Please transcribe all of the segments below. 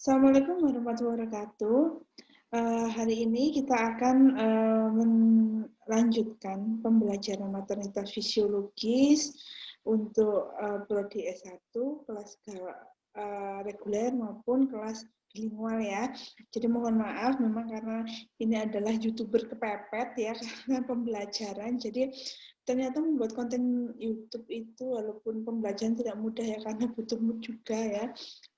Assalamualaikum warahmatullahi wabarakatuh. Hari ini kita akan melanjutkan pembelajaran maternitas fisiologis untuk prodi S1 kelas reguler maupun kelas bilingual ya. Jadi mohon maaf memang karena ini adalah YouTuber kepepet ya karena pembelajaran. Jadi ternyata membuat konten YouTube itu walaupun pembelajaran tidak mudah ya karena butuh mood juga ya.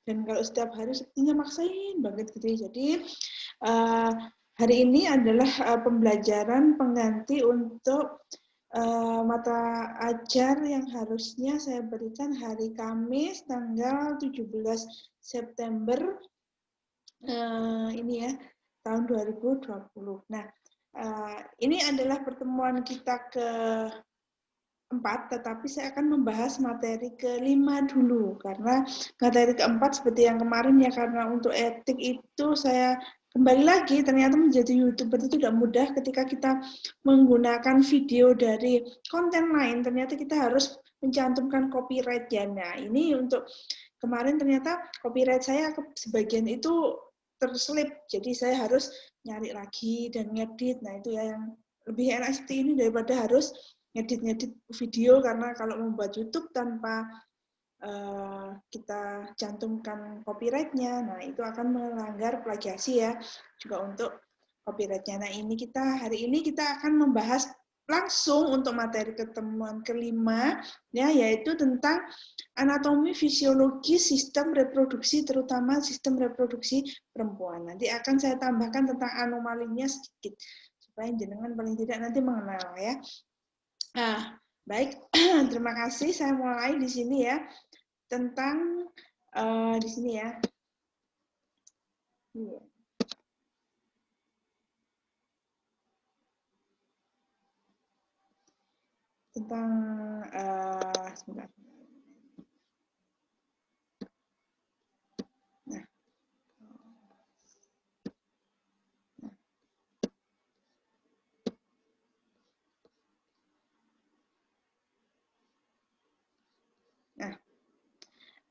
Dan kalau setiap hari sepertinya maksain banget gitu ya. Jadi hari ini adalah pembelajaran pengganti untuk mata ajar yang harusnya saya berikan hari Kamis tanggal 17 September ini ya tahun 2020. Nah, ini adalah pertemuan kita ke-4, tetapi saya akan membahas materi ke-5 dulu, karena materi ke-4 seperti yang kemarin ya, karena untuk etik itu saya kembali lagi, ternyata menjadi YouTuber itu tidak mudah ketika kita menggunakan video dari konten lain, ternyata kita harus mencantumkan copyright ya. Nah, ini untuk kemarin ternyata copyright saya sebagian itu terselip, jadi saya harus nyari lagi dan ngedit. Nah, itu ya yang lebih enak seperti ini daripada harus ngedit video, karena kalau membuat YouTube tanpa kita cantumkan copyright-nya, nah itu akan melanggar plagiasi ya juga untuk copyright-nya. Nah ini hari ini kita akan membahas langsung untuk materi ketemuan ke-5 ya, yaitu tentang anatomi fisiologi sistem reproduksi, terutama sistem reproduksi perempuan. Nanti akan saya tambahkan tentang anomalinya sedikit supaya jenengan paling tidak nanti mengenal ya. Nah, baik, terima kasih. Saya mulai di sini ya, tentang di sini ya. Tentang sebentar.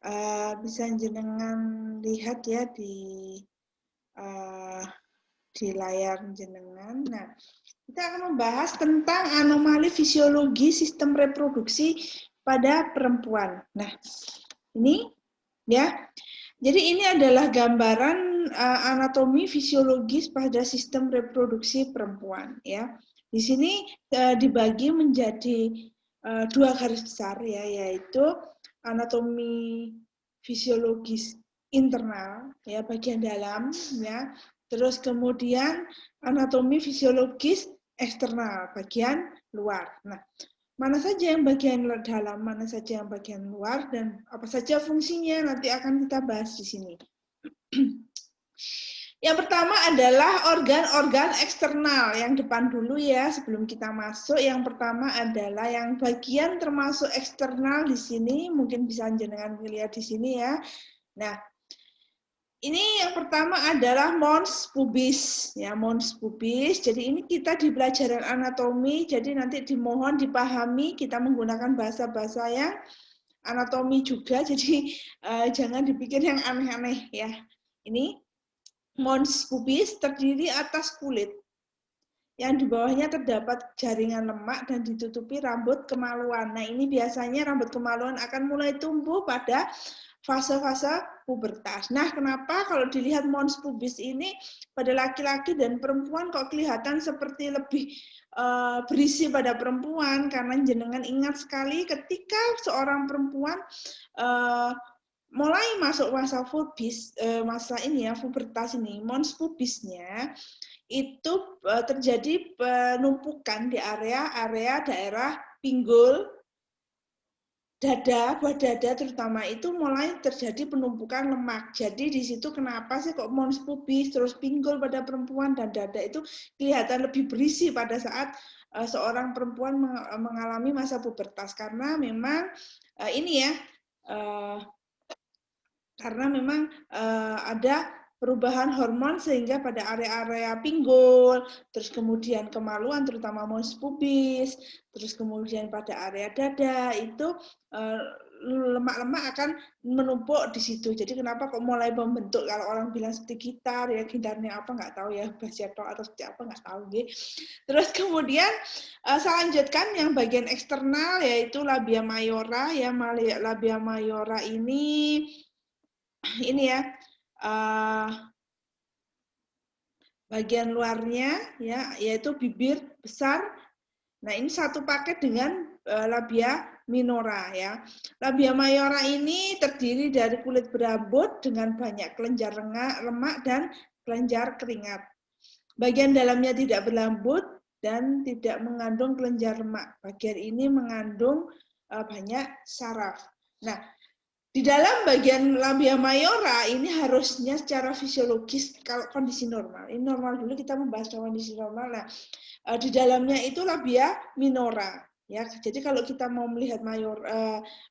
Nah, bisa jenengan lihat ya di layar jenengan. Nah, kita akan membahas tentang anomali fisiologi sistem reproduksi pada perempuan. Nah, ini ya. Jadi ini adalah gambaran anatomi fisiologis pada sistem reproduksi perempuan ya. Di sini dibagi menjadi dua garis besar ya, yaitu anatomi fisiologis internal ya, bagian dalam ya. Terus kemudian anatomi fisiologis eksternal, bagian luar. Nah, mana saja yang bagian dalam, mana saja yang bagian luar, dan apa saja fungsinya nanti akan kita bahas di sini. Yang pertama adalah organ-organ eksternal, yang depan dulu ya sebelum kita masuk. Yang pertama adalah yang bagian termasuk eksternal di sini, mungkin bisa jenengan lihat di sini ya. Nah, ini yang pertama adalah mons pubis ya, mons pubis. Jadi ini kita di pelajaran anatomi, jadi nanti dimohon dipahami, kita menggunakan bahasa-bahasa yang anatomi juga, jadi jangan dipikir yang aneh-aneh ya. Ini mons pubis terdiri atas kulit yang di bawahnya terdapat jaringan lemak dan ditutupi rambut kemaluan. Nah, ini biasanya rambut kemaluan akan mulai tumbuh pada fase-fase pubertas. Nah, kenapa kalau dilihat mons pubis ini pada laki-laki dan perempuan kok kelihatan seperti lebih berisi pada perempuan? Karena jenengan ingat sekali ketika seorang perempuan mulai masuk masa pubis, masa ini ya, pubertas ini, mons pubisnya itu terjadi penumpukan di area daerah pinggul, dada, buah dada terutama, itu mulai terjadi penumpukan lemak. Jadi di situ kenapa sih kok mons pubis, terus pinggul pada perempuan dan dada itu kelihatan lebih berisi pada saat seorang perempuan mengalami masa pubertas, karena memang ini ya, karena memang ada perubahan hormon sehingga pada area-area pinggul, terus kemudian kemaluan terutama mons pubis, terus kemudian pada area dada itu lemak-lemak akan menumpuk di situ. Jadi kenapa kok mulai membentuk, kalau orang bilang seperti gitar, ya gitarnya apa nggak tahu ya, baseto atau seperti apa nggak tahu. Terus kemudian saya lanjutkan yang bagian eksternal yaitu labia mayora ya. Labia mayora ini ya bagian luarnya ya, yaitu bibir besar. Nah, ini satu paket dengan labia minora ya. Labia mayora ini terdiri dari kulit berambut dengan banyak kelenjar lemak dan kelenjar keringat. Bagian dalamnya tidak berambut dan tidak mengandung kelenjar lemak. Bagian ini mengandung banyak saraf. Nah, di dalam bagian labia mayora ini harusnya secara fisiologis kalau kondisi normal. Ini normal dulu, kita membahas kondisi normal. Nah, di dalamnya itu labia minora. Ya, jadi kalau kita mau melihat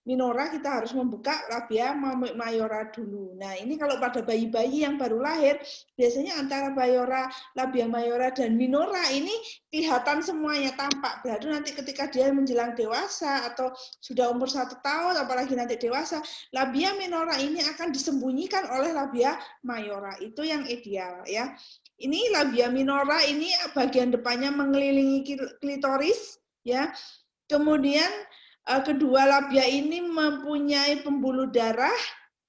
minora, kita harus membuka labia mayora dulu. Nah, ini kalau pada bayi-bayi yang baru lahir, biasanya antara labia mayora dan minora ini kelihatan semuanya tampak. Berarti nanti ketika dia menjelang dewasa atau sudah umur 1 tahun, apalagi nanti dewasa, labia minora ini akan disembunyikan oleh labia mayora. Itu yang ideal ya. Ini labia minora ini bagian depannya mengelilingi klitoris ya. Kemudian kedua labia ini mempunyai pembuluh darah.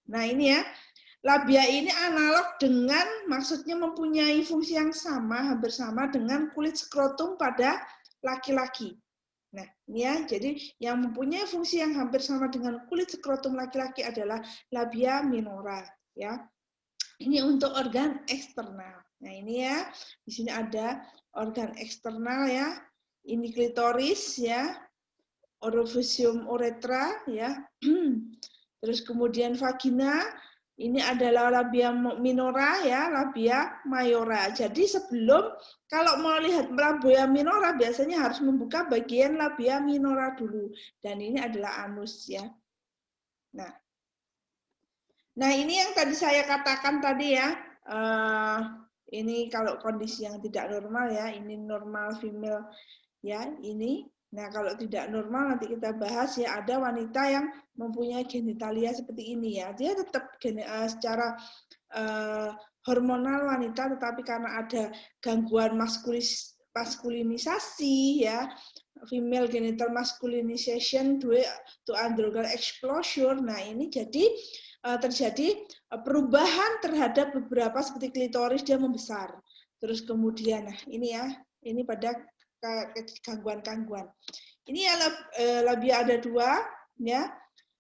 Nah, ini ya. Labia ini analog dengan, maksudnya mempunyai fungsi yang sama, hampir sama dengan kulit skrotum pada laki-laki. Nah, ini ya, jadi yang mempunyai fungsi yang hampir sama dengan kulit skrotum laki-laki adalah labia minora, ya. Ini untuk organ eksternal. Nah, ini ya, di sini ada organ eksternal ya. Ini klitoris ya, orificium uretra ya. Terus kemudian vagina, ini adalah labia minora ya, labia mayora. Jadi sebelum, kalau mau lihat labia minora biasanya harus membuka bagian labia minora dulu. Dan ini adalah anus ya. Nah, ini yang tadi saya katakan tadi ya. Ini kalau kondisi yang tidak normal ya, ini normal female ya, ini. Nah, kalau tidak normal nanti kita bahas ya, ada wanita yang mempunyai genitalia seperti ini ya. Dia tetap secara hormonal wanita, tetapi karena ada gangguan maskulinisasi ya, female genital masculinization to androgen explosion. Nah, ini jadi terjadi perubahan terhadap beberapa seperti klitoris, dia membesar. Terus kemudian, nah ini ya, ini pada gangguan-gangguan. Ini ya labia ada 2 ya,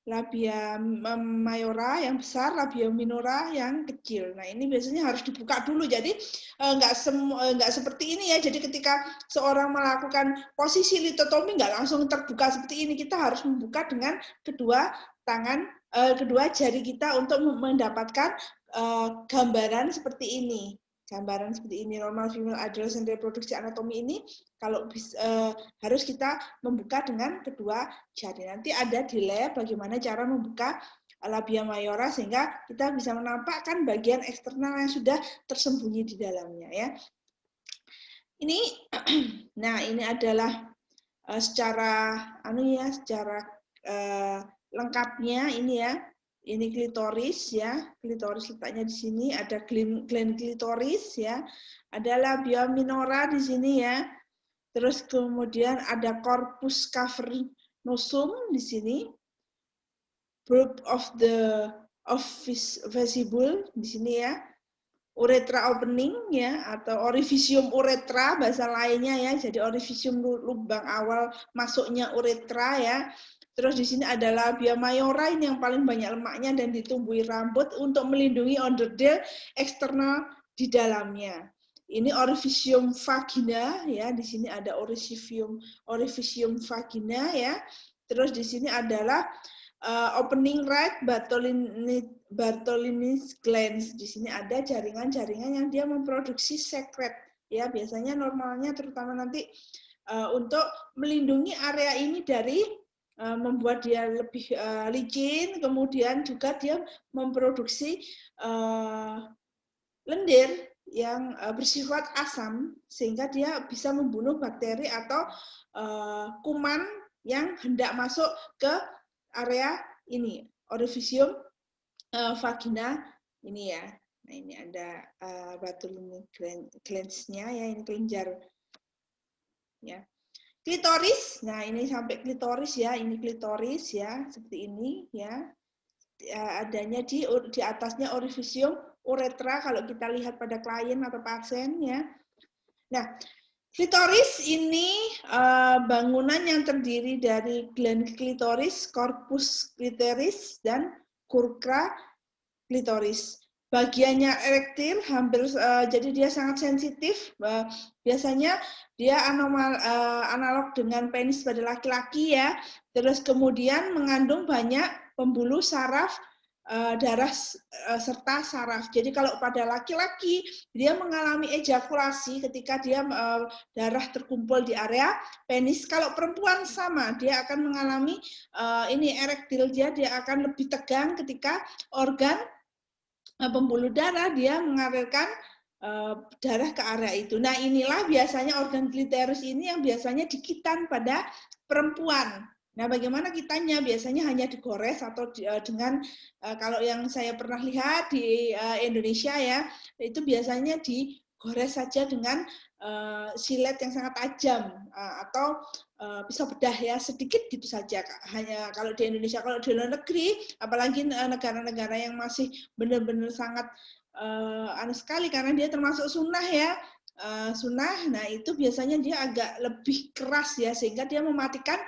labia mayora yang besar, labia minora yang kecil. Nah, ini biasanya harus dibuka dulu. Jadi nggak seperti ini ya. Jadi ketika seorang melakukan posisi litotomi nggak langsung terbuka seperti ini. Kita harus membuka dengan kedua tangan, kedua jari kita untuk mendapatkan gambaran seperti ini. Gambaran seperti ini, normal female adolescent reproduksi anatomi ini kalau harus kita membuka dengan kedua jari. Nanti ada di lab bagaimana cara membuka labia mayora sehingga kita bisa menampakkan bagian eksternal yang sudah tersembunyi di dalamnya ya. Ini nah ini adalah secara lengkapnya ini ya. Ini klitoris ya, klitoris letaknya di sini, ada gland klitoris ya, ada labia minora di sini ya. Terus kemudian ada corpus cavernosum di sini, bulb of vestibule di sini ya, uretra opening ya, atau orificium uretra bahasa lainnya ya. Jadi orificium lubang awal masuknya uretra ya. Terus di sini ada labia mayora, ini yang paling banyak lemaknya dan ditumbuhi rambut untuk melindungi onderdel eksternal di dalamnya. Ini orificium vagina ya, di sini ada orificium vagina ya. Terus di sini adalah opening right Bartholini's glands. Di sini ada jaringan-jaringan yang dia memproduksi sekret ya, biasanya normalnya terutama nanti untuk melindungi area ini dari membuat dia lebih licin, kemudian juga dia memproduksi lendir yang bersifat asam sehingga dia bisa membunuh bakteri atau kuman yang hendak masuk ke area ini orifisium vagina ini ya. Nah ini ada Bartholini glands-nya ya, ini kelenjar ya. Klitoris, nah ini sampai klitoris ya, ini klitoris ya, seperti ini ya. Adanya di atasnya orifisium uretra kalau kita lihat pada klien atau pasien ya. Nah, klitoris ini bangunan yang terdiri dari gland klitoris, corpus klitoris, dan kurka klitoris. Bagiannya erektil, hampir jadi dia sangat sensitif. Biasanya dia analog dengan penis pada laki-laki ya. Terus kemudian mengandung banyak pembuluh saraf, darah serta saraf. Jadi kalau pada laki-laki dia mengalami ejakulasi ketika dia darah terkumpul di area penis. Kalau perempuan sama, dia akan mengalami ini erektil, dia akan lebih tegang ketika organ pembuluh darah dia mengalirkan darah ke area itu. Nah inilah biasanya organ klitoris ini yang biasanya dikitan pada perempuan. Nah bagaimana kitanya? Biasanya hanya digores atau dengan kalau yang saya pernah lihat di Indonesia ya, itu biasanya digores saja dengan silet yang sangat tajam atau pisau bedah ya, sedikit gitu saja. Hanya kalau di Indonesia, kalau di luar negeri, apalagi negara-negara yang masih benar-benar sangat anu sekali karena dia termasuk sunnah ya, sunnah. Nah itu biasanya dia agak lebih keras ya, sehingga dia mematikan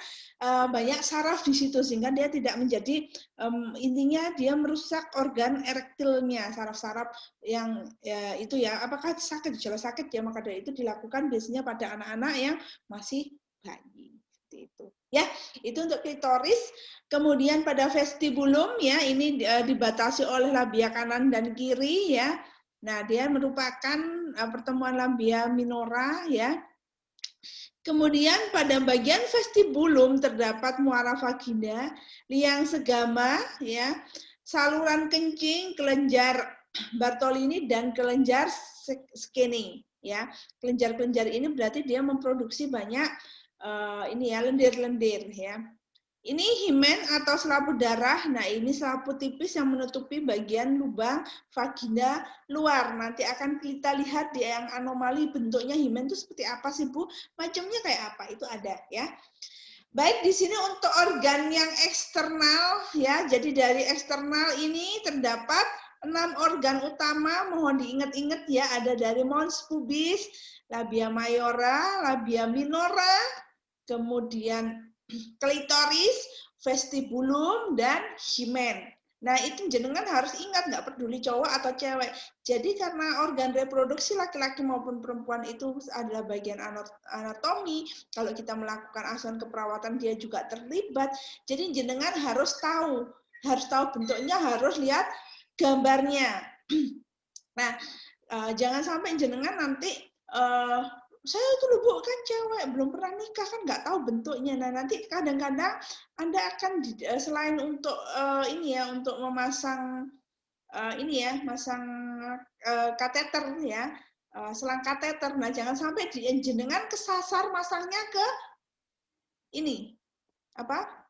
banyak saraf di situ, sehingga dia tidak menjadi intinya dia merusak organ erektilnya, saraf-saraf yang ya, itu ya. Apakah sakit? Jelas sakit ya, maka dari itu dilakukan biasanya pada anak-anak yang masih bayi. Seperti itu. Ya, itu untuk klitoris. Kemudian pada vestibulum ya, ini dibatasi oleh labia kanan dan kiri ya. Nah, dia merupakan pertemuan labia minora ya. Kemudian pada bagian vestibulum terdapat muara vagina, liang segama ya, saluran kencing, kelenjar Bartholini dan kelenjar Skene ya. Kelenjar-kelenjar ini berarti dia memproduksi banyak ini ya, lendir-lendir ya. Ini himen atau selaput darah. Nah, ini selaput tipis yang menutupi bagian lubang vagina luar. Nanti akan kita lihat di yang anomali bentuknya himen itu seperti apa sih, Bu? Macamnya kayak apa? Itu ada ya. Baik, di sini untuk organ yang eksternal ya. Jadi dari eksternal ini terdapat 6 organ utama, mohon diingat-ingat ya, ada dari mons pubis, labia mayora, labia minora, kemudian klitoris, vestibulum, dan himen. Nah, itu jenengan harus ingat, nggak peduli cowok atau cewek. Jadi karena organ reproduksi laki-laki maupun perempuan itu adalah bagian anatomi, kalau kita melakukan asuhan keperawatan dia juga terlibat. Jadi jenengan harus tahu bentuknya, harus lihat gambarnya. Nah, jangan sampai jenengan nanti saya itu loh Bu, kan cewek, belum pernah nikah, kan nggak tahu bentuknya. Nah, nanti kadang-kadang Anda akan selain untuk ini ya, untuk memasang ini ya, masang kateter ya, selang kateter. Nah, jangan sampai jenengan kesasar masangnya ke ini apa?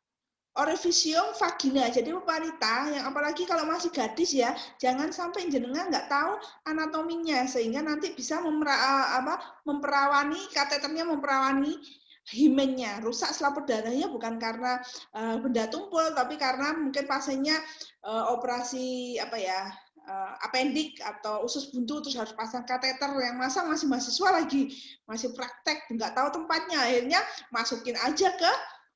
Orifisium vagina. Jadi wanita yang apalagi kalau masih gadis ya, jangan sampai jenengan nggak tahu anatominya sehingga nanti bisa memperawani kateternya, memperawani himennya, rusak selaput darahnya bukan karena benda tumpul, tapi karena mungkin pasiennya operasi apa ya, apendik atau usus buntu terus harus pasang kateter, yang masang masih mahasiswa lagi, masih praktek, nggak tahu tempatnya, akhirnya masukin aja ke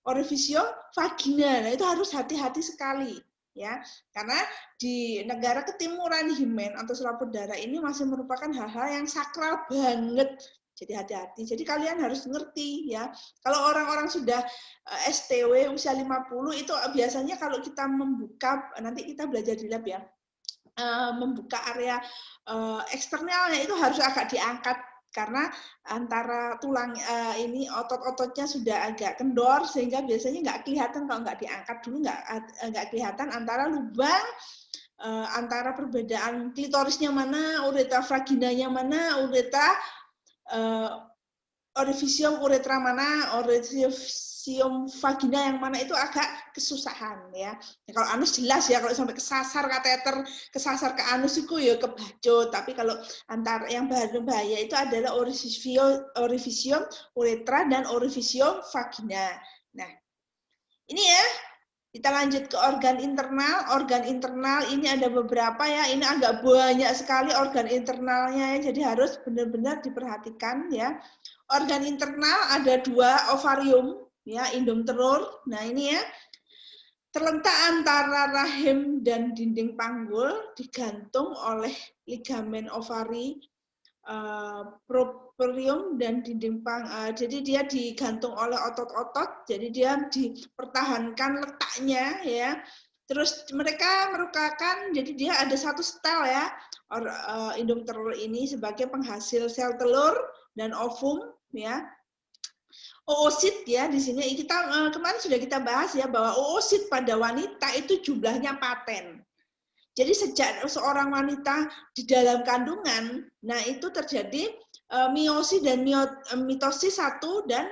orifisium vagina. Nah, itu harus hati-hati sekali ya. Karena di negara ketimuran himen atau selaput darah ini masih merupakan hal-hal yang sakral banget. Jadi hati-hati. Jadi kalian harus ngerti ya. Kalau orang-orang sudah STW usia 50 itu biasanya kalau kita membuka, nanti kita belajar di lab ya. Membuka area eksternalnya itu harus agak diangkat karena antara tulang ini otot-ototnya sudah agak kendor sehingga biasanya nggak kelihatan kalau nggak diangkat dulu, nggak kelihatan antara lubang antara perbedaan klitorisnya mana, uretra vaginanya mana, orifisium uretra mana, orifisium orifisium vagina yang mana itu agak kesusahan ya. Kalau anus jelas ya, kalau sampai kesasar kateter, kesasar ke anus itu ya kebacut. Tapi kalau antara yang bahaya itu adalah orifisium uretra dan orifisium vagina. Nah, ini ya. Kita lanjut ke organ internal. Organ internal ini ada beberapa ya. Ini agak banyak sekali organ internalnya ya. Jadi harus benar-benar diperhatikan ya. Organ internal ada 2, ovarium ya, indung telur. Nah, ini ya. Terletak antara rahim dan dinding panggul, digantung oleh ligamen ovari, properium dan dinding jadi dia digantung oleh otot-otot, jadi dia dipertahankan letaknya ya. Terus mereka merupakan, jadi dia ada satu stel ya, indung telur ini sebagai penghasil sel telur dan ovum ya. Oosit ya, di sini kita kemarin sudah kita bahas ya bahwa oosit pada wanita itu jumlahnya paten. Jadi sejak seorang wanita di dalam kandungan, nah itu terjadi meiosis dan mitosis 1 dan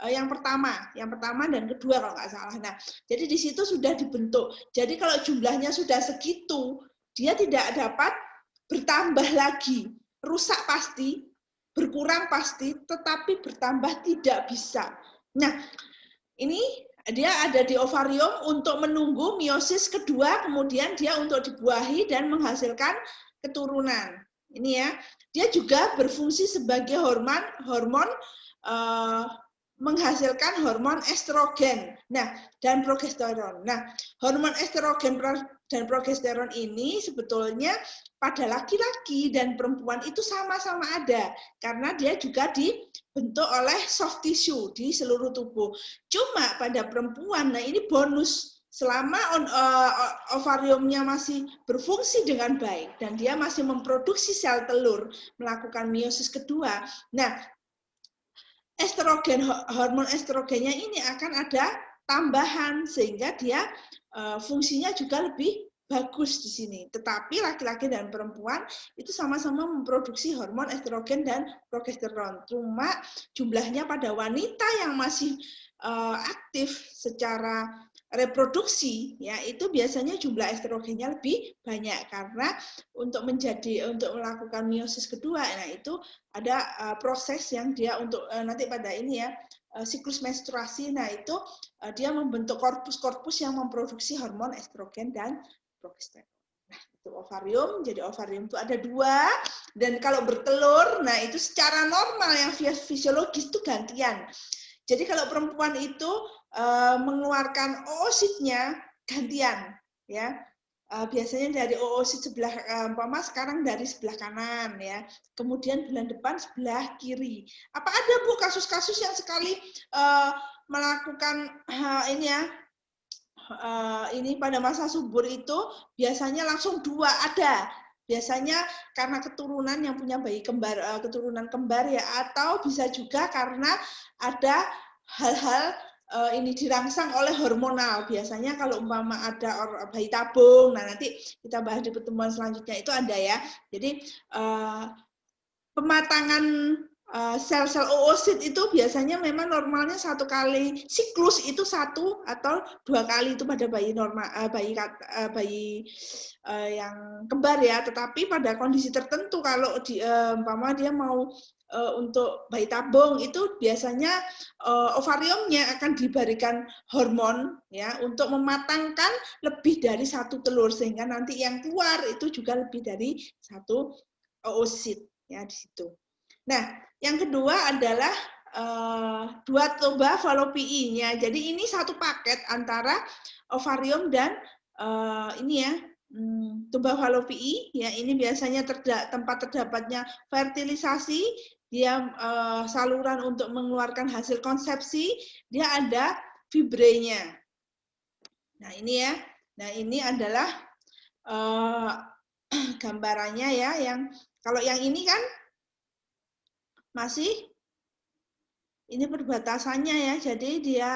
yang pertama dan kedua kalau nggak salah. Nah, jadi di situ sudah dibentuk. Jadi kalau jumlahnya sudah segitu, dia tidak dapat bertambah lagi, rusak pasti, berkurang pasti, tetapi bertambah tidak bisa. Nah, ini dia ada di ovarium untuk menunggu meiosis kedua, kemudian dia untuk dibuahi dan menghasilkan keturunan. Ini ya, dia juga berfungsi sebagai hormon menghasilkan hormon estrogen, dan progesteron. Nah, hormon estrogen dan progesteron ini sebetulnya pada laki-laki dan perempuan itu sama-sama ada, karena dia juga dibentuk oleh soft tissue di seluruh tubuh. Cuma pada perempuan, nah ini bonus, selama ovariumnya masih berfungsi dengan baik dan dia masih memproduksi sel telur, melakukan meiosis kedua. Nah, hormon estrogennya ini akan ada tambahan sehingga dia fungsinya juga lebih bagus di sini. Tetapi laki-laki dan perempuan itu sama-sama memproduksi hormon estrogen dan progesteron. Cuma jumlahnya pada wanita yang masih aktif secara reproduksi ya itu biasanya jumlah estrogennya lebih banyak karena untuk melakukan meiosis kedua, nah itu ada proses yang dia untuk nanti pada ini ya siklus menstruasi, nah itu dia membentuk korpus yang memproduksi hormon estrogen dan progesteron. Nah itu ovarium, jadi ovarium itu ada 2 dan kalau bertelur, nah itu secara normal yang fisiologis itu gantian. Jadi kalau perempuan itu mengeluarkan oositnya gantian, ya biasanya dari oosit sebelah sekarang dari sebelah kanan, ya. Kemudian bulan depan sebelah kiri. Apa ada Bu kasus-kasus yang sekali melakukan ini ya? Ini pada masa subur itu biasanya langsung 2 ada. Biasanya karena keturunan yang punya bayi kembar, keturunan kembar ya, atau bisa juga karena ada hal-hal ini dirangsang oleh hormonal. Biasanya kalau umpama ada bayi tabung, nah nanti kita bahas di pertemuan selanjutnya itu ada ya. Jadi pematangan sel-sel oosit itu biasanya memang normalnya 1 kali siklus itu 1 atau 2 kali itu pada bayi normal, bayi yang kembar ya. Tetapi pada kondisi tertentu kalau umpama dia mau untuk bayi tabung itu biasanya ovariumnya akan diberikan hormon ya untuk mematangkan lebih dari 1 telur sehingga nanti yang keluar itu juga lebih dari 1 oosit ya di situ. Nah, yang kedua adalah 2 tuba falopii-nya. Jadi ini satu paket antara ovarium dan ini ya tuba falopii ya, ini biasanya tempat terdapatnya fertilisasi, dia saluran untuk mengeluarkan hasil konsepsi, dia ada fibrenya. Nah, ini ya. Nah, ini adalah gambarannya ya, yang kalau yang ini kan masih ini perbatasannya ya, jadi dia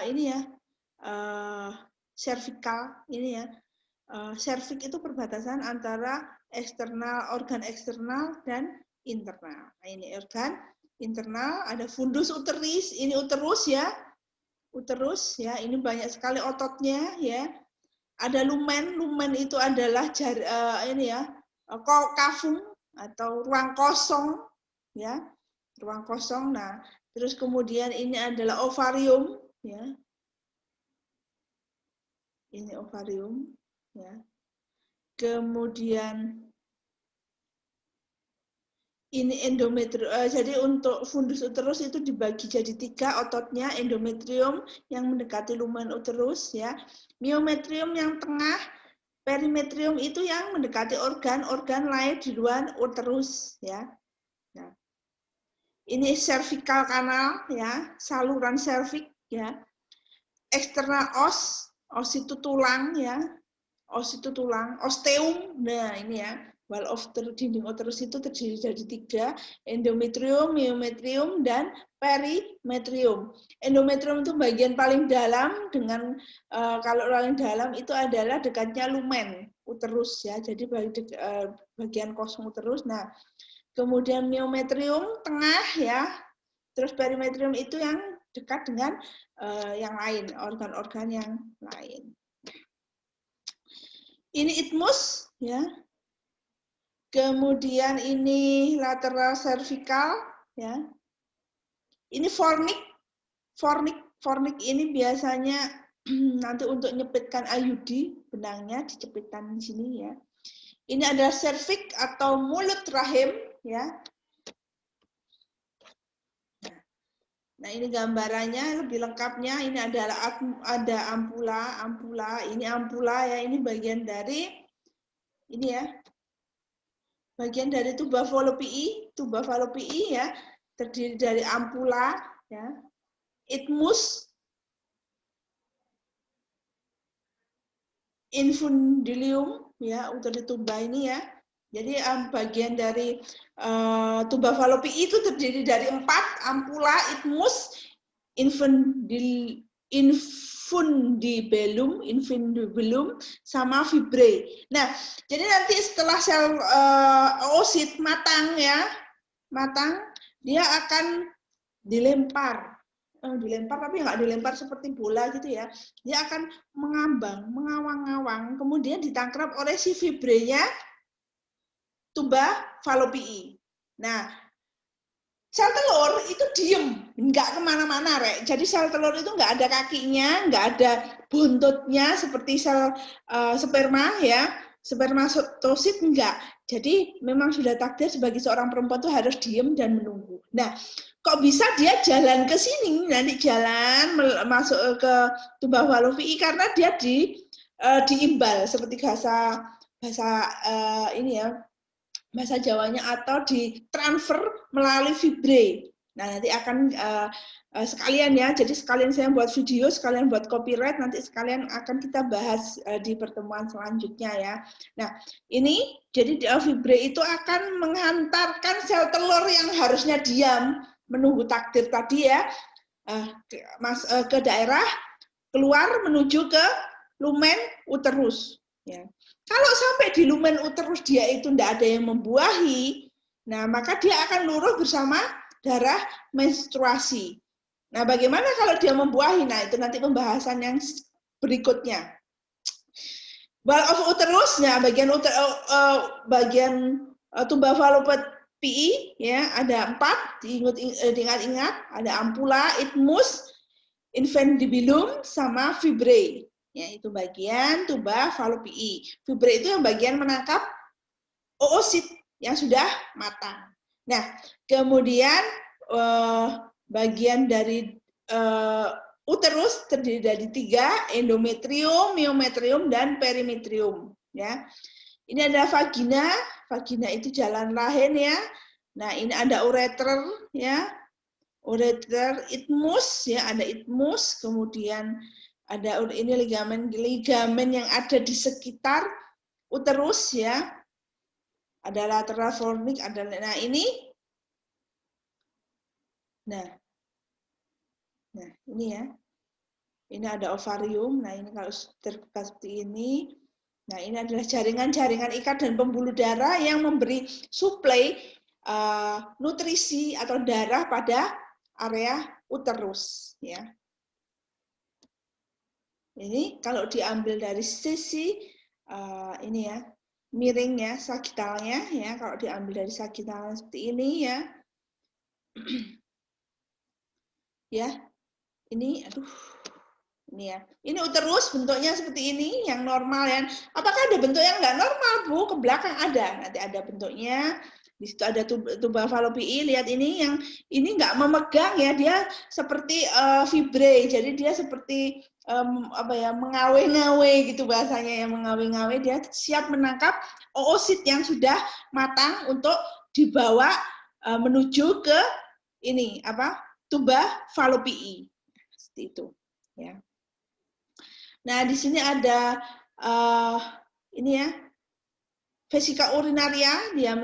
ini ya servikal ini ya, serviks itu perbatasan antara organ eksternal dan internal. Nah, ini organ internal, ada fundus uteris, ini uterus ya, uterus ya. Ini banyak sekali ototnya ya. Ada lumen, lumen itu adalah kafum atau ruang kosong ya, ruang kosong. Nah, terus kemudian ini adalah ovarium ya. Ini ovarium ya. Kemudian ini endometrium. Jadi untuk fundus uterus itu dibagi jadi 3 ototnya, endometrium yang mendekati lumen uterus ya, myometrium yang tengah, perimetrium itu yang mendekati organ-organ lain di luar uterus ya. Nah, ini cervical canal ya, saluran serviks ya. External os itu tulang ya. Os itu tulang, osteum. Nah, ini ya. Wall of dinding uterus itu terdiri dari 3, endometrium, myometrium, dan perimetrium. Endometrium itu bagian paling dalam dengan kalau paling dalam itu adalah dekatnya lumen uterus ya. Jadi bagian kosong uterus. Nah, kemudian myometrium tengah ya. Terus perimetrium itu yang dekat dengan yang lain, organ-organ yang lain. Ini isthmus ya. Kemudian ini lateral cervical ya. Ini fornix. Fornix ini biasanya nanti untuk nyepitkan IUD benangnya dicepitkan di sini ya. Ini adalah cervix atau mulut rahim ya. Nah, ini gambarannya lebih lengkapnya. Ini adalah ada ampula. Ini ampula ya, ini bagian dari ini ya. Bagian dari tuba fallopiae ya, terdiri dari ampula ya, isthmus, infundilium ya, uter tuba ini ya. Jadi bagian dari tuba fallopiae itu terdiri dari 4, ampula, isthmus, infundibulum sama fibrae. Nah, jadi nanti setelah sel oosit matang ya, dia akan dilempar tapi nggak dilempar seperti bola gitu ya. Dia akan mengambang, mengawang-awang, kemudian ditangkrap oleh si fibrenya tuba fallopiae. Nah, sel telur itu diem, nggak kemana-mana, Rek. Jadi sel telur itu nggak ada kakinya, nggak ada buntutnya seperti sel sperma ya. Spermatosit enggak. Jadi memang sudah takdir sebagai seorang perempuan itu harus diem dan menunggu. Nah, kok bisa dia jalan ke sini, nanti jalan masuk ke tuba fallopiae karena dia diimbal seperti bahasa ini ya, bahasa Jawanya, atau ditransfer melalui fibrae. Nah, nanti akan sekalian ya, jadi sekalian saya buat video, sekalian buat copyright, nanti sekalian akan kita bahas di pertemuan selanjutnya ya. Nah, ini jadi fibrae itu akan menghantarkan sel telur yang harusnya diam menunggu takdir tadi ya, ke daerah keluar menuju ke lumen uterus ya. Kalau sampai di lumen uterus dia itu tidak ada yang membuahi, nah maka dia akan luruh bersama darah menstruasi. Nah, bagaimana kalau dia membuahi? Nah, itu nanti pembahasan yang berikutnya. Wall of uterus, nah bagian tuba fallopiae ya, ada 4, diingat-ingat, ada ampula, isthmus, infundibulum, sama fibrae. Ya, itu bagian tuba fallopiae. Fibrae itu yang bagian menangkap oosit yang sudah matang. Nah, kemudian bagian dari uterus terdiri dari 3, endometrium, myometrium, dan perimetrium. Ya, ini ada vagina. Vagina itu jalan rahim ya. Nah, ini ada ureter ya. Ureter, isthmus ya, ada isthmus, kemudian ada ini ligamen yang ada di sekitar uterus ya. Ada lateral fornix, ada ini. Nah, ini ya. Ini ada ovarium. Nah, ini kalau terbuka seperti ini. Nah, ini adalah jaringan-jaringan ikat dan pembuluh darah yang memberi suplai nutrisi atau darah pada area uterus ya. Ini kalau diambil dari sisi ini ya, miringnya, sagitalnya ya, kalau diambil dari sagitalnya seperti ini ya. Ya, ini aduh. Ini ya. Ini uterus bentuknya seperti ini, yang normal ya. Apakah ada bentuk yang nggak normal, Bu? Ke belakang ada. Nanti ada bentuknya. Di situ ada tuba falopii. Lihat ini, yang ini nggak memegang ya, dia seperti vibre. Jadi dia seperti apa ya, mengawe-ngawe gitu bahasanya ya, mengawe-ngawe. Dia siap menangkap oosit yang sudah matang untuk dibawa menuju ke ini apa? Tuba falopii. Seperti itu, ya. Nah, di sini ada ini ya, vesika urinaria, dia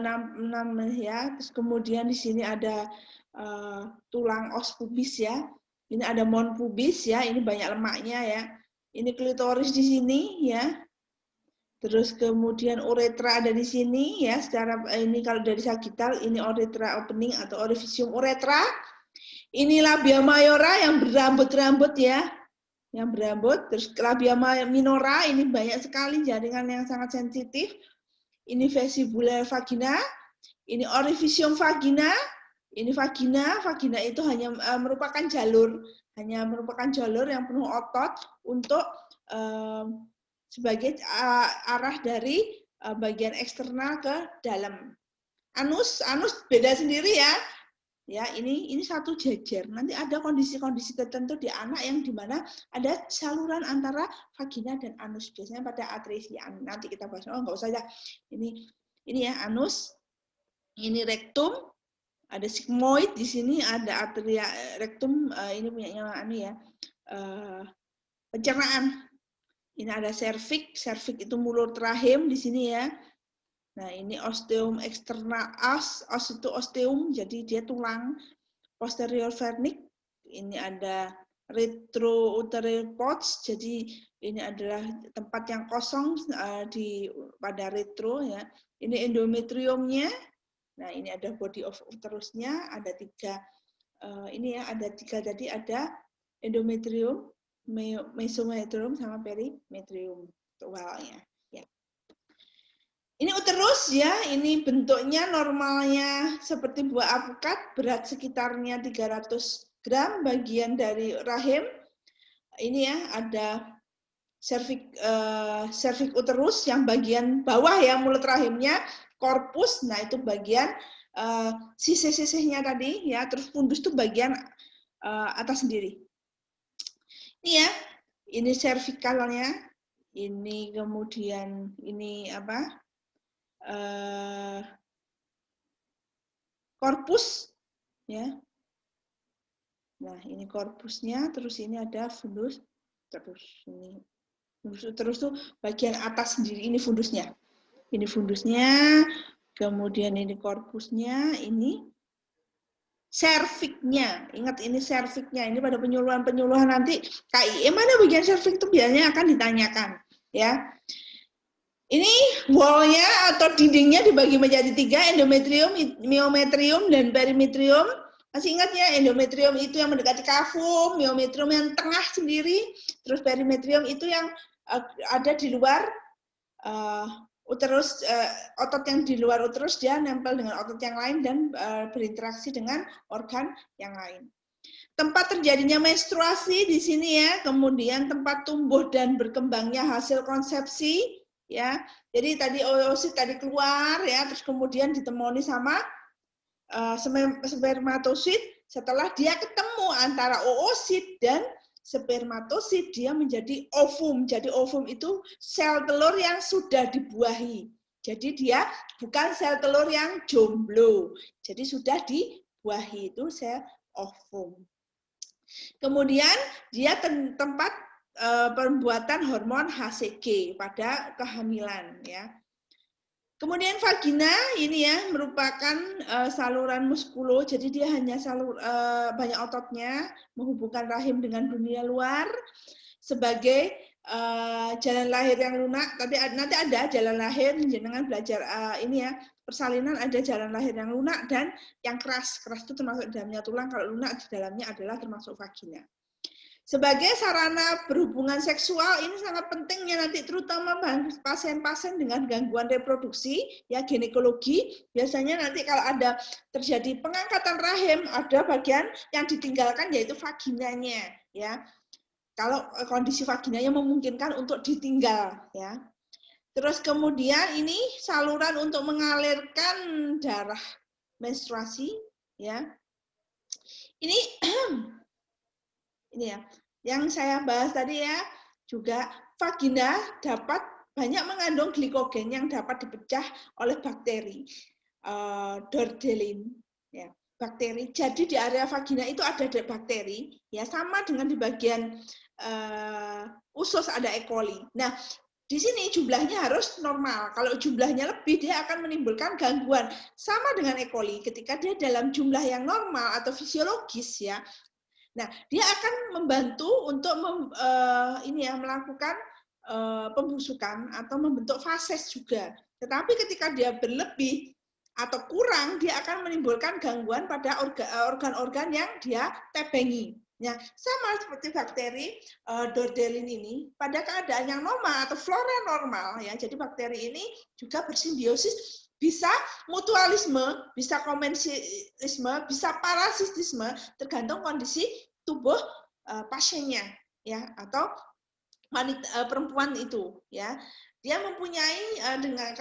ya. Terus kemudian di sini ada tulang os pubis ya. Ini ada mon pubis ya, ini banyak lemaknya ya. Ini klitoris di sini ya. Terus kemudian uretra ada di sini ya. Secara ini kalau dari sagital ini uretra opening atau orificium uretra. Ini labia mayora yang berambut-rambut ya. Yang berambut, terus labia minora, ini banyak sekali jaringan yang sangat sensitif. Ini vestibular vagina, ini orificium vagina, ini vagina. Vagina itu hanya merupakan jalur yang penuh otot untuk sebagai arah dari bagian eksternal ke dalam. Anus beda sendiri ya. Ya, ini satu jejer. Nanti ada kondisi-kondisi tertentu di anak yang dimana ada saluran antara vagina dan anus. Biasanya pada atresia. Nanti kita bahas. Oh, nggak usah ya. Ini ya anus. Ini rektum. Ada sigmoid di sini. Ada atria rektum. Ini punyanya anu ya. Pencernaan. Ini ada serviks. Serviks itu mulut rahim di sini ya. Nah, ini osteum eksternal, os itu osteum, jadi dia tulang. Posterior vernix, ini ada retrouterine pouch, jadi ini adalah tempat yang kosong pada retro ya. Ini endometriumnya. Nah, ini ada body of uterusnya, ada tiga ini ya, ada tiga tadi, ada endometrium, mesometrium sama perimetrium tualnya. Ini uterus ya, ini bentuknya normalnya seperti buah alpukat, berat sekitarnya 300 gram, bagian dari rahim. Ini ya, ada cervix uterus yang bagian bawah ya, mulut rahimnya, korpus, nah itu bagian sisih-sisihnya tadi ya, terus fundus itu bagian atas sendiri. Ini ya, ini cervicalnya, ini kemudian ini apa? Korpus ya. Nah, ini korpusnya, terus ini ada fundus, terus ini fundus terus tuh bagian atas sendiri, ini fundusnya. Ini fundusnya, kemudian ini korpusnya, ini serviknya. Ingat ini serviknya. Ini pada penyuluhan nanti KIE mana bagian servik itu biasanya akan ditanyakan ya. Ini wall-nya atau dindingnya dibagi menjadi 3, endometrium, myometrium, dan perimetrium. Masih ingat ya, endometrium itu yang mendekati kafum, myometrium yang tengah sendiri, terus perimetrium itu yang ada di luar uterus, otot yang di luar uterus dia nempel dengan otot yang lain dan berinteraksi dengan organ yang lain. Tempat terjadinya menstruasi di sini ya, kemudian tempat tumbuh dan berkembangnya hasil konsepsi. Ya, jadi tadi oosit tadi keluar ya, terus kemudian ditemoni sama spermatosit. Setelah dia ketemu antara oosit dan spermatosit, dia menjadi ovum. Jadi ovum itu sel telur yang sudah dibuahi. Jadi dia bukan sel telur yang jomblo. Jadi sudah dibuahi, itu sel ovum. Kemudian dia tempat pembuatan hormon HCG pada kehamilan ya. Kemudian vagina ini ya merupakan saluran muskulo, jadi dia hanya banyak ototnya menghubungkan rahim dengan dunia luar sebagai jalan lahir yang lunak. Tapi nanti ada jalan lahir, jenengan belajar ini ya, persalinan ada jalan lahir yang lunak dan yang keras. Keras itu termasuk di dalamnya tulang, kalau lunak di dalamnya adalah termasuk vagina. Sebagai sarana berhubungan seksual ini sangat pentingnya nanti terutama pasien-pasien dengan gangguan reproduksi ya ginekologi biasanya nanti kalau ada terjadi pengangkatan rahim ada bagian yang ditinggalkan yaitu vaginanya ya. Kalau kondisi vaginanya memungkinkan untuk ditinggal ya. Terus kemudian ini saluran untuk mengalirkan darah menstruasi ya. Ini ya, yang saya bahas tadi ya, juga vagina dapat banyak mengandung glikogen yang dapat dipecah oleh bakteri Dordelin, ya, bakteri. Jadi di area vagina itu ada bakteri, ya sama dengan di bagian usus ada E. coli. Nah, di sini jumlahnya harus normal. Kalau jumlahnya lebih, dia akan menimbulkan gangguan. Sama dengan E. coli, ketika dia dalam jumlah yang normal atau fisiologis ya. Nah, dia akan membantu untuk melakukan pembusukan atau membentuk fases juga. Tetapi ketika dia berlebih atau kurang, dia akan menimbulkan gangguan pada organ-organ yang dia tebengi. Ya, sama seperti bakteri Dordelin ini pada keadaan yang normal atau flora normal ya. Jadi bakteri ini juga bersimbiosis, bisa mutualisme, bisa komensalisme, bisa parasitisme tergantung kondisi tubuh pasiennya ya atau wanita perempuan itu ya. Dia mempunyai dengan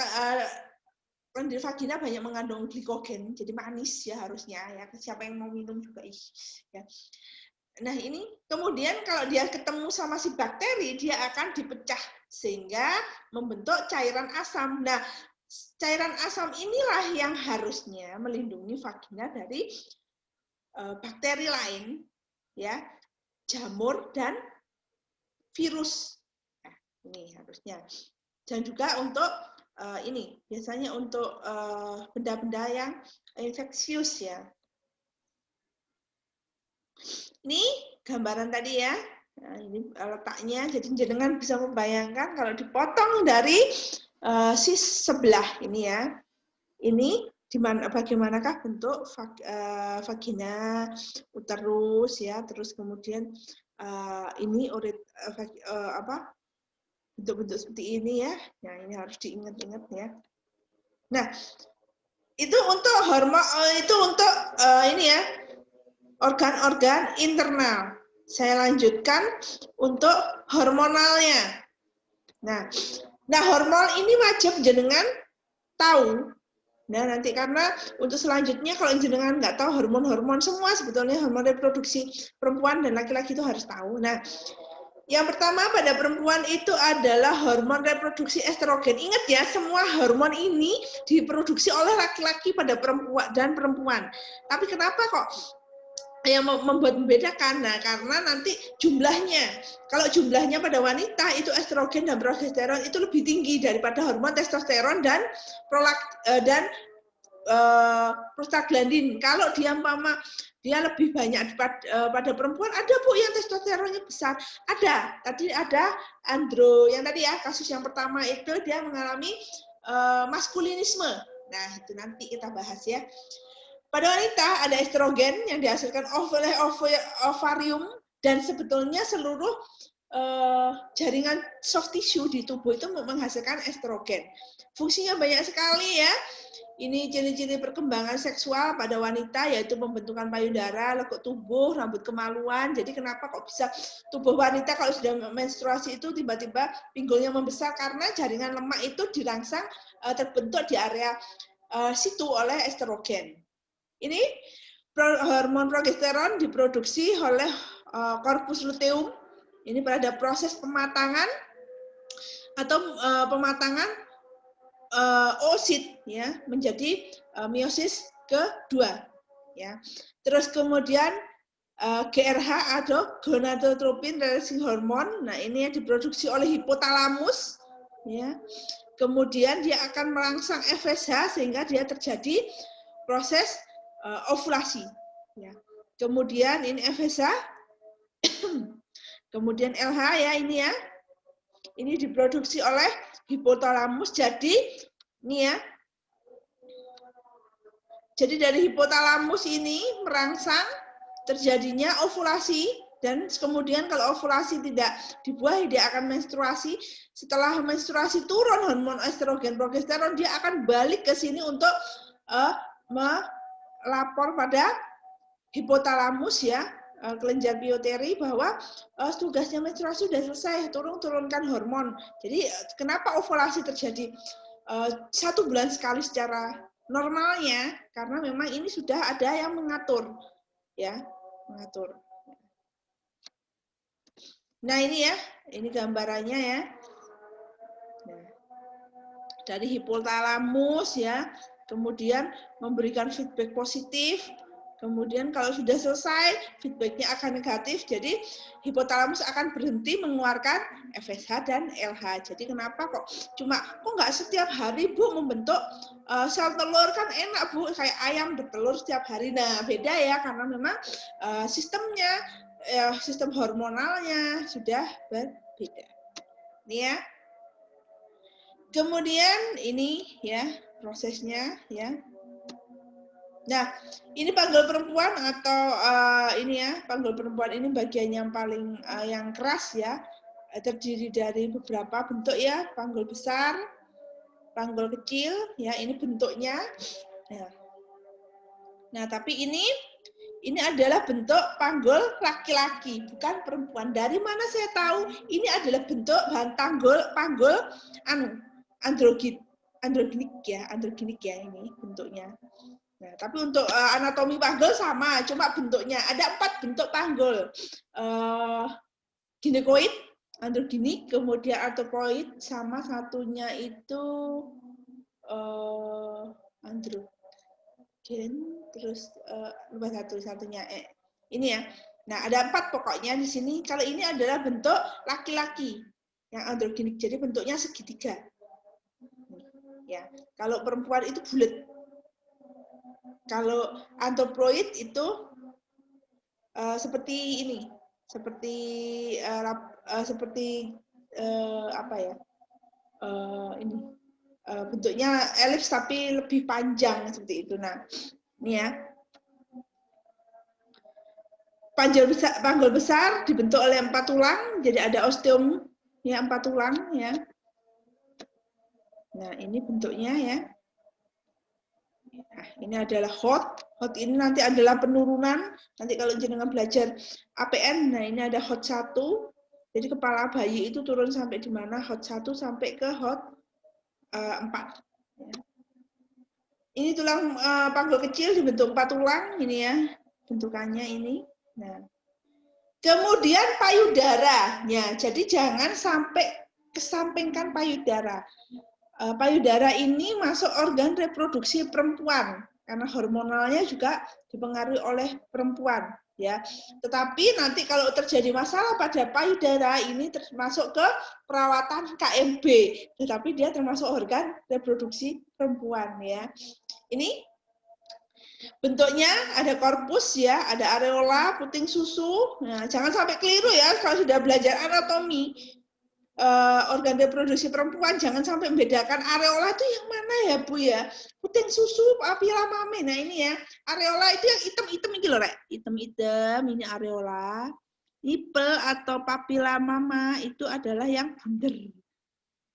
di vagina banyak mengandung glikogen, jadi manis ya harusnya ya. Siapa yang mau minum juga ya. Nah ini kemudian kalau dia ketemu sama si bakteri, dia akan dipecah sehingga membentuk cairan asam. Nah cairan asam inilah yang harusnya melindungi vagina dari bakteri lain, ya, jamur dan virus. Nah, ini harusnya. Dan juga untuk ini biasanya untuk benda-benda yang infeksius ya. Ini gambaran tadi ya. Nah, ini letaknya, jadi jenengan bisa membayangkan kalau dipotong dari sisi sebelah ini ya. Ini bagaimanakah bentuk vagina, uterus ya, terus kemudian ini bentuk-bentuk seperti ini ya. Nah, ini harus diingat-ingat ya. Nah, itu untuk hormon, itu untuk ini ya, organ-organ internal. Saya lanjutkan untuk hormonalnya. Nah, hormon ini wajib jenengan tahu. Nah, nanti karena untuk selanjutnya kalau jenengan nggak tahu hormon-hormon semua sebetulnya hormon reproduksi perempuan dan laki-laki itu harus tahu. Nah, yang pertama pada perempuan itu adalah hormon reproduksi estrogen. Ingat ya, semua hormon ini diproduksi oleh laki-laki pada perempuan dan perempuan. Tapi kenapa kok yang membuat membedakan? Nah, karena nanti jumlahnya. Kalau jumlahnya pada wanita itu estrogen dan progesteron itu lebih tinggi daripada hormon testosteron dan prostaglandin. Kalau dia lebih banyak pada perempuan, ada Bu yang testosteronnya besar. Ada. Tadi ada andro yang tadi ya, kasus yang pertama itu dia mengalami maskulinisme. Nah, itu nanti kita bahas ya. Pada wanita ada estrogen yang dihasilkan oleh ovarium dan sebetulnya seluruh jaringan soft tissue di tubuh itu menghasilkan estrogen. Fungsinya banyak sekali ya. Ini ciri-ciri perkembangan seksual pada wanita yaitu pembentukan payudara, lekuk tubuh, rambut kemaluan. Jadi kenapa kok bisa tubuh wanita kalau sudah menstruasi itu tiba-tiba pinggulnya membesar karena jaringan lemak itu dirangsang terbentuk di area situ oleh estrogen. Ini hormon progesteron diproduksi oleh korpus luteum. Ini pada proses pematangan atau pematangan oosit ya menjadi meiosis kedua ya. Terus kemudian GRH atau gonadotropin releasing hormone. Nah, ini yang diproduksi oleh hipotalamus ya. Kemudian dia akan merangsang FSH sehingga dia terjadi proses ovulasi ya. Kemudian ini FSH kemudian LH ya ini ya. Ini diproduksi oleh hipotalamus. Jadi ini ya. Jadi dari hipotalamus ini merangsang terjadinya ovulasi Dan kemudian kalau ovulasi tidak dibuahi, dia akan menstruasi. Setelah menstruasi turun hormon estrogen, progesteron, dia akan balik ke sini untuk melapor pada hipotalamus ya, kelenjar piuteri bahwa tugasnya menstruasi sudah selesai, turunkan hormon. Jadi kenapa ovulasi terjadi 1 bulan sekali secara normalnya? Karena memang ini sudah ada yang mengatur, ya, mengatur. Nah ini ya, ini gambarannya ya. Nah, dari hipotalamus ya, kemudian memberikan feedback positif. Kemudian kalau sudah selesai, feedbacknya akan negatif, jadi hipotalamus akan berhenti mengeluarkan FSH dan LH. Jadi kenapa kok nggak setiap hari Bu membentuk sel telur, kan enak Bu, kayak ayam bertelur setiap hari. Nah beda ya, karena memang sistemnya, sistem hormonalnya sudah berbeda. Ini ya. Kemudian ini ya prosesnya ya. Nah, ini panggul perempuan atau ini ya, panggul perempuan ini bagian yang paling yang keras ya, terdiri dari beberapa bentuk ya, panggul besar, panggul kecil, ya ini bentuknya. Nah, tapi ini adalah bentuk panggul laki-laki, bukan perempuan. Dari mana saya tahu ini adalah bentuk panggul androgenik ya ini bentuknya. Nah, tapi untuk anatomi panggul sama, cuma bentuknya ada 4 bentuk panggul. Ginekoid, androgenik, kemudian arthropoid, sama satunya itu androgen, terus lupa satunya ini ya. Nah, ada 4 pokoknya di sini. Kalau ini adalah bentuk laki-laki yang androgenik, jadi bentuknya segitiga. Ya, kalau perempuan itu bulat. Kalau anthropoid itu seperti ini, seperti apa ya? Ini bentuknya elips tapi lebih panjang seperti itu. Nah, ini ya. Panggul besar dibentuk oleh 4 tulang, jadi ada osteum ya, 4 tulang ya. Nah, ini bentuknya ya. Nah, ini adalah hot. Hot ini nanti adalah penurunan. Nanti kalau jenengan belajar APN, nah ini ada hot 1. Jadi kepala bayi itu turun sampai di mana? Hot 1 sampai ke hot 4. Ya. Ini tulang panggul kecil dibentuk 4 tulang, ini ya. Bentukannya ini. Nah. Kemudian payudara. Ya, jadi jangan sampai kesampingkan payudara. Payudara ini masuk organ reproduksi perempuan karena hormonalnya juga dipengaruhi oleh perempuan ya. Tetapi nanti kalau terjadi masalah pada payudara ini termasuk ke perawatan KMB, tetapi dia termasuk organ reproduksi perempuan ya. Ini bentuknya ada korpus ya, ada areola, puting susu. Nah, jangan sampai keliru ya kalau sudah belajar anatomi. Organ reproduksi perempuan, jangan sampai membedakan areola itu yang mana ya Bu ya, puting susu, papila mame. Nah ini ya, areola itu yang hitam-hitam ini loh Rek, hitam-hitam ini areola. Nipel atau papila mama itu adalah yang bunder.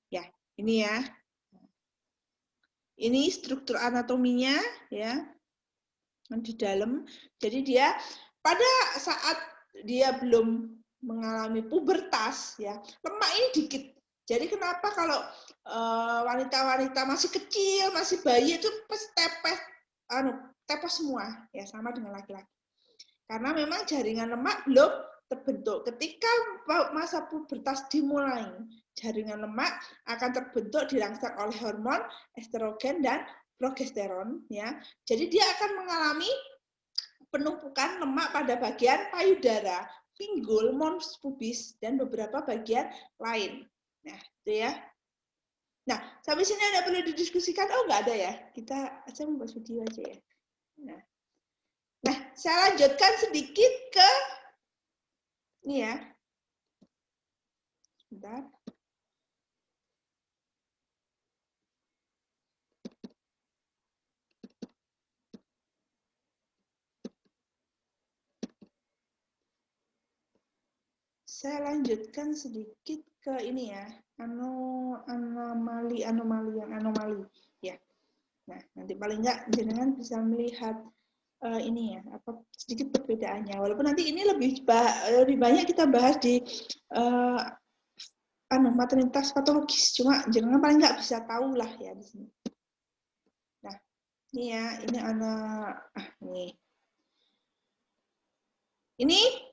Ya, ini ya. Ini struktur anatominya ya, di dalam. Jadi dia pada saat dia belum mengalami pubertas ya, lemak ini dikit. Jadi kenapa kalau wanita-wanita masih kecil, masih bayi itu tepes semua ya, sama dengan laki-laki. Karena memang jaringan lemak belum terbentuk. Ketika masa pubertas dimulai, jaringan lemak akan terbentuk dirangsang oleh hormon estrogen dan progesteron ya. Jadi dia akan mengalami penumpukan lemak pada bagian payudara, pinggul, mons pubis, dan beberapa bagian lain. Nah, itu ya. Nah, sampai sini ada perlu didiskusikan? Oh, nggak ada ya. Saya membahas video aja ya. Nah, saya lanjutkan sedikit ke ini ya. Sebentar. Saya lanjutkan sedikit ke ini ya, anomali ya. Nah, nanti paling enggak jenengan bisa melihat ini ya, apa sedikit perbedaannya. Walaupun nanti ini lebih banyak kita bahas di maternitas patologis, cuma jenengan paling enggak bisa tahu lah ya di sini. Nah, ini ya, ini nih. Ini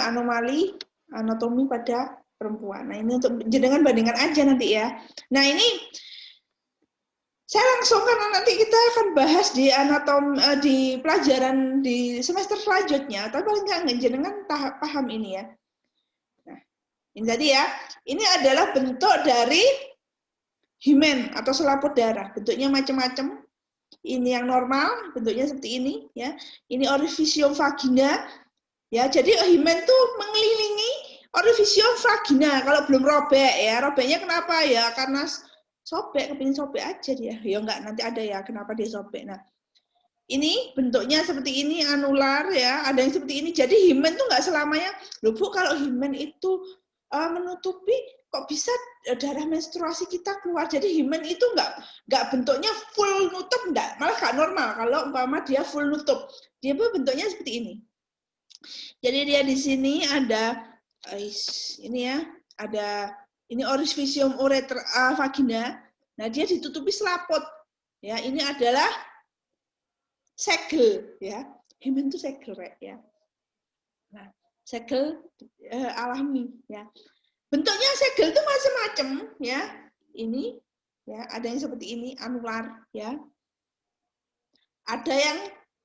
anomali anatomi pada perempuan. Nah, ini untuk jenengan bandingkan aja nanti ya. Nah, ini saya langsung karena nanti kita akan bahas di di pelajaran di semester selanjutnya, tapi paling nggak jenengan paham ini ya. Nah, ini tadi ya. Ini adalah bentuk dari himen atau selaput darah. Bentuknya macam-macam. Ini yang normal, bentuknya seperti ini ya. Ini orifisium vagina. Ya, jadi himen tuh mengelilingi orifisium vagina kalau belum robek ya. Robeknya kenapa ya? Karena sobek, kepingin sobek aja dia. Ya enggak, nanti ada ya kenapa dia sobek. Nah, ini bentuknya seperti ini, anular ya. Ada yang seperti ini. Jadi himen tuh enggak selamanya. Loh Bu, kalau himen itu menutupi, kok bisa darah menstruasi kita keluar? Jadi himen itu enggak bentuknya full nutup, enggak. Malah enggak normal kalau umpama dia full nutup. Dia bentuknya seperti ini. Jadi dia di sini ada ini ya, ada ini orifisium ureter vagina. Nah, dia ditutupi selaput. Ya, ini adalah segel ya. Himen itu segel ya. Nah, segel alami ya. Bentuknya segel itu macam-macam ya. Ini ya, ada yang seperti ini anular ya. Ada yang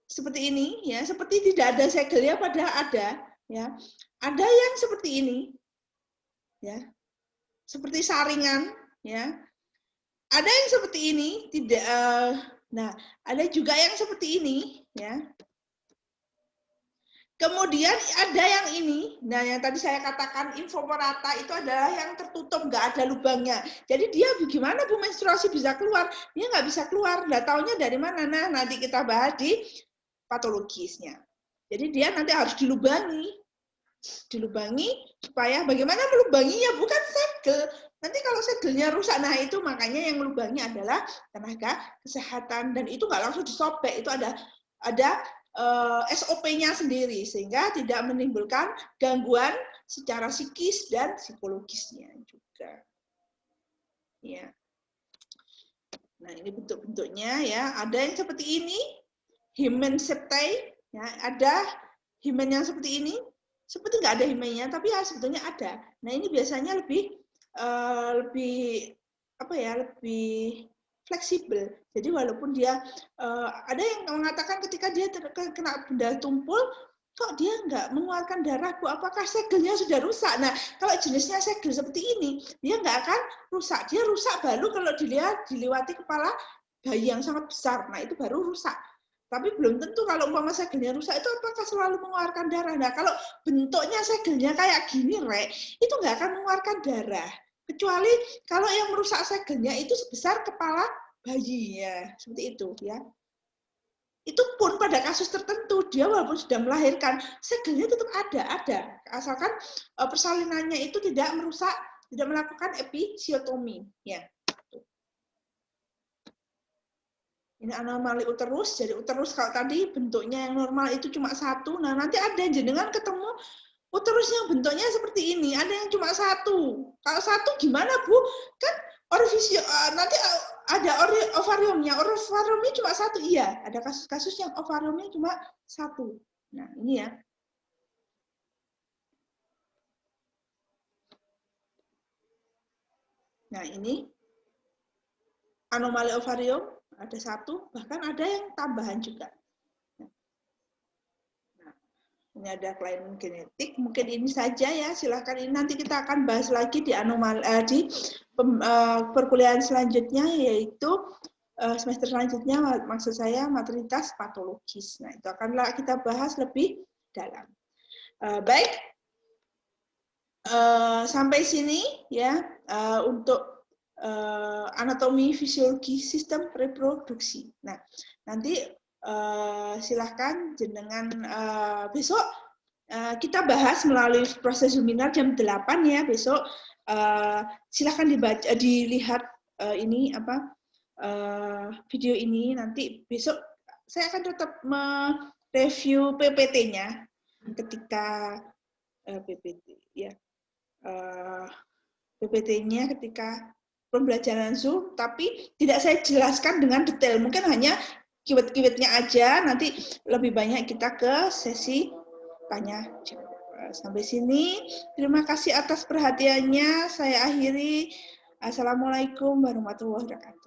seperti ini ya, seperti tidak ada segelnya padahal ada ya. Ada yang seperti ini ya. Seperti saringan ya. Ada yang seperti ini, tidak nah, ada juga yang seperti ini ya. Kemudian ada yang ini, nah yang tadi saya katakan infomerata itu adalah yang tertutup, nggak ada lubangnya. Jadi dia bagaimana Bu menstruasi bisa keluar? Dia nggak bisa keluar, nggak taunya dari mana. Nah, nanti kita bahas di patologisnya. Jadi dia nanti harus dilubangi supaya bagaimana melubanginya, bukan segel. Nanti kalau segelnya rusak, nah itu makanya yang melubangi adalah tenaga kesehatan, dan itu nggak langsung disobek, itu ada SOP-nya sendiri sehingga tidak menimbulkan gangguan secara psikis dan psikologisnya juga. Ya. Nah, ini bentuk-bentuknya ya. Ada yang seperti ini, himen septai, ya, ada himen yang seperti ini, seperti nggak ada himennya, tapi ya sebetulnya ada. Nah, ini biasanya lebih lebih fleksibel. Jadi walaupun dia ada yang mengatakan ketika dia kena benda tumpul, kok dia nggak mengeluarkan darah, Bu? Apakah segelnya sudah rusak? Nah, kalau jenisnya segel seperti ini, dia nggak akan rusak. Dia rusak baru kalau dilewati kepala bayi yang sangat besar. Nah, itu baru rusak. Tapi belum tentu kalau umpama segelnya rusak itu apakah selalu mengeluarkan darah. Nah, kalau bentuknya segelnya kayak gini, itu nggak akan mengeluarkan darah. Kecuali kalau yang merusak segelnya itu sebesar kepala bayi ya, seperti itu ya. Itu pun pada kasus tertentu dia walaupun sudah melahirkan segelnya tetap ada, asalkan persalinannya itu tidak merusak, tidak melakukan episiotomi ya. Ini anomali uterus. Jadi uterus kalau tadi bentuknya yang normal itu cuma satu. Nah, nanti ada jenengan ketemu uterus yang bentuknya seperti ini, ada yang cuma satu. Kalau satu gimana, Bu? Kan orifisium nanti ada ovariumnya. Ovariumnya cuma satu. Iya, ada kasus-kasus yang ovariumnya cuma satu. Nah, ini ya. Nah, ini anomali ovarium ada satu, bahkan ada yang tambahan juga. Ini ada kelainan genetik, mungkin ini saja ya, silahkan. Ini nanti kita akan bahas lagi di di perkuliahan selanjutnya, yaitu semester selanjutnya, maksud saya maternitas patologis. Nah, itu akanlah kita bahas lebih dalam. Baik, sampai sini ya untuk anatomi fisiologi sistem reproduksi. Nah, nanti silahkan jenengan besok kita bahas melalui proses Zoominar jam 8 ya besok. Silahkan dilihat ini apa video ini. Nanti besok saya akan tetap mereview PPT-nya ketika PPT ya PPT-nya ketika pembelajaran Zoom, tapi tidak saya jelaskan dengan detail, mungkin hanya keyword-keywordnya aja. Nanti lebih banyak kita ke sesi tanya jawab. Sampai sini, terima kasih atas perhatiannya. Saya akhiri. Assalamualaikum warahmatullahi wabarakatuh.